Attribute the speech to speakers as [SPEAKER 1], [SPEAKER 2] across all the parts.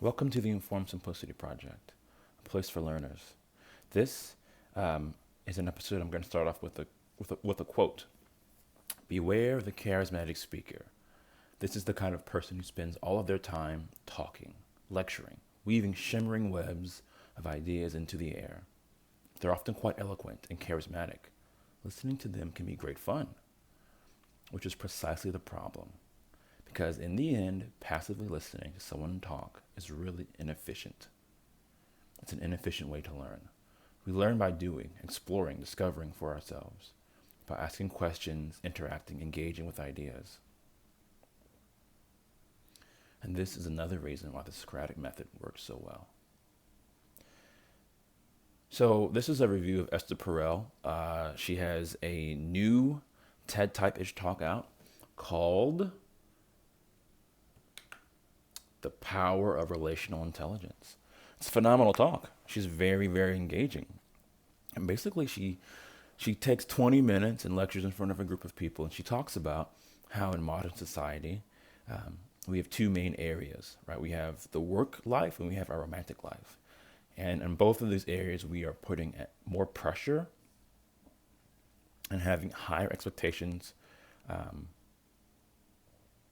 [SPEAKER 1] Welcome to the Informed Simplicity Project, a place for learners. This is an episode I'm going to start off with a quote. Beware the charismatic speaker. This is the kind of person who spends all of their time talking, lecturing, weaving shimmering webs of ideas into the air. They're often quite eloquent and charismatic. Listening to them can be great fun, which is precisely the problem. Because in the end, passively listening to someone talk is really inefficient. It's an inefficient way to learn. We learn by doing, exploring, discovering for ourselves, by asking questions, interacting, engaging with ideas. And this is another reason why the Socratic method works so well. So this is a review of Esther Perel. She has a new TED type-ish talk out called The Power of Relational Intelligence. It's a phenomenal talk. She's very, very engaging. And basically she takes 20 minutes and lectures in front of a group of people, and she talks about how in modern society we have two main areas, right? We have the work life and we have our romantic life. And in both of these areas, we are putting more pressure and having higher expectations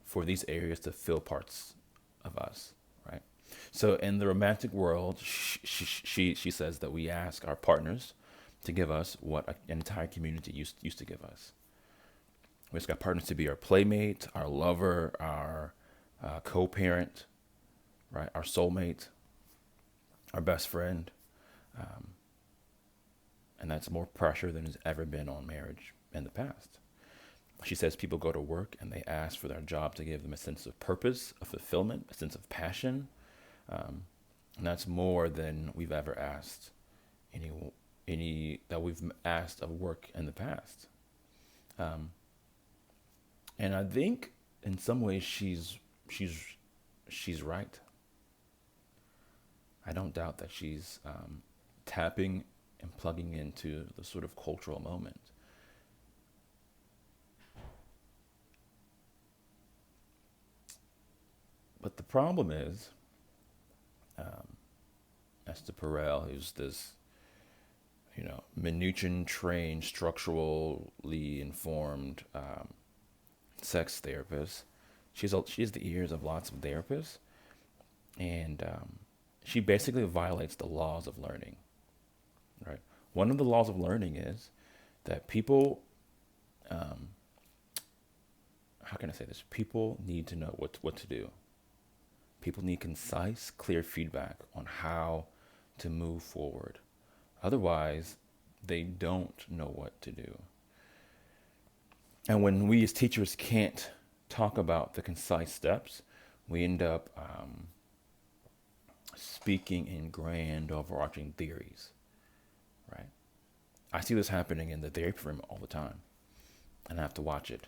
[SPEAKER 1] for these areas to fill parts of us, right? So in the romantic world, she says that we ask our partners to give us what an entire community used to give us. We ask our partners to be our playmate, our lover, our co-parent, right? Our soulmate, our best friend. And that's more pressure than has ever been on marriage in the past. She says people go to work and they ask for their job to give them a sense of purpose, of fulfillment, a sense of passion. And that's more than we've ever asked any that we've asked of work in the past. And I think in some ways she's right. I don't doubt that she's tapping and plugging into the sort of cultural moment. But the problem is, Esther Perel, who's this, Minuchin trained, structurally informed sex therapist. She has the ears of lots of therapists, and she basically violates the laws of learning. Right. One of the laws of learning is that people, how can I say this? People need to know what to do. People need concise, clear feedback on how to move forward. Otherwise, they don't know what to do. And when we as teachers can't talk about the concise steps, we end up speaking in grand, overarching theories, right? I see this happening in the therapy room all the time, and I have to watch it.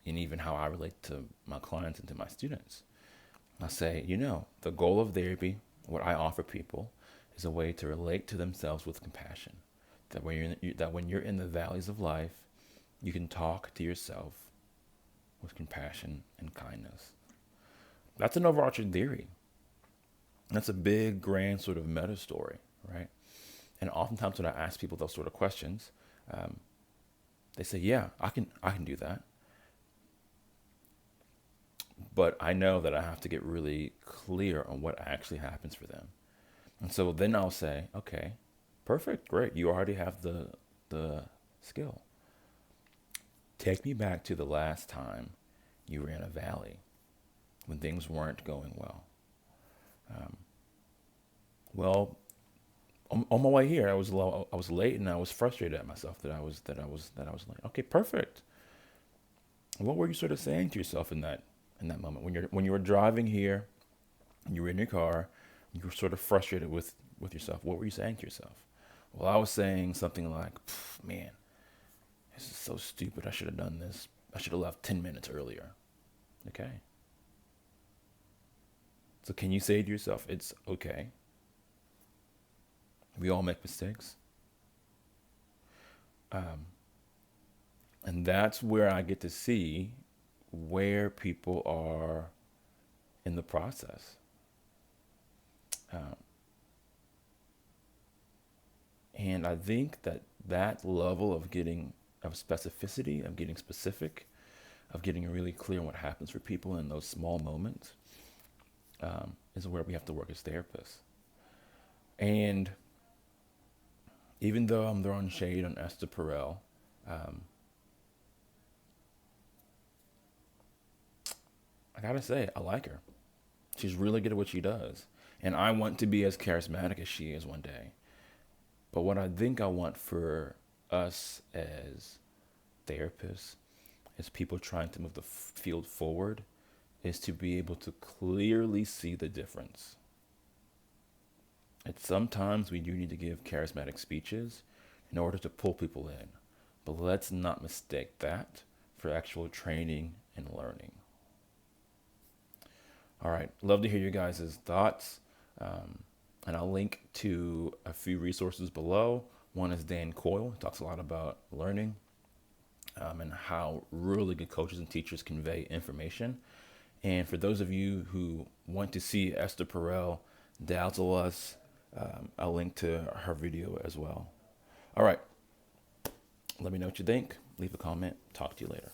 [SPEAKER 1] And even how I relate to my clients and to my students. I say, the goal of therapy, what I offer people, is a way to relate to themselves with compassion. That when you're in the valleys of life, you can talk to yourself with compassion and kindness. That's an overarching theory. That's a big, grand sort of meta story, right? And oftentimes when I ask people those sort of questions, they say, "Yeah, I can do that." But I know that I have to get really clear on what actually happens for them. And so then I'll say, "Okay, perfect, great. You already have the skill. Take me back to the last time you were in a valley when things weren't going well." Well, on my way here, I was late and I was frustrated at myself that I was late. Okay, perfect. What were you sort of saying to yourself in that moment when you were driving here, you were in your car, you were sort of frustrated with yourself? What were you saying to yourself? Well, I was saying something like, "Man, this is so stupid. I should have done this. I should have left 10 minutes earlier." Okay. So can you say to yourself, it's okay? We all make mistakes. And that's where I get to see where people are in the process. Um, and I think that that level of specificity, of getting specific, of getting really clear on what happens for people in those small moments, is where we have to work as therapists. And even though I'm throwing shade on Esther Perel, um, I gotta say, I like her. She's really good at what she does. And I want to be as charismatic as she is one day. But what I think I want for us as therapists, as people trying to move the field forward, is to be able to clearly see the difference. And sometimes we do need to give charismatic speeches in order to pull people in. But let's not mistake that for actual training and learning. All right, love to hear you guys' thoughts. And I'll link to a few resources below. One is Dan Coyle, who talks a lot about learning and how really good coaches and teachers convey information. And for those of you who want to see Esther Perel dazzle us, I'll link to her video as well. All right, let me know what you think. Leave a comment. Talk to you later.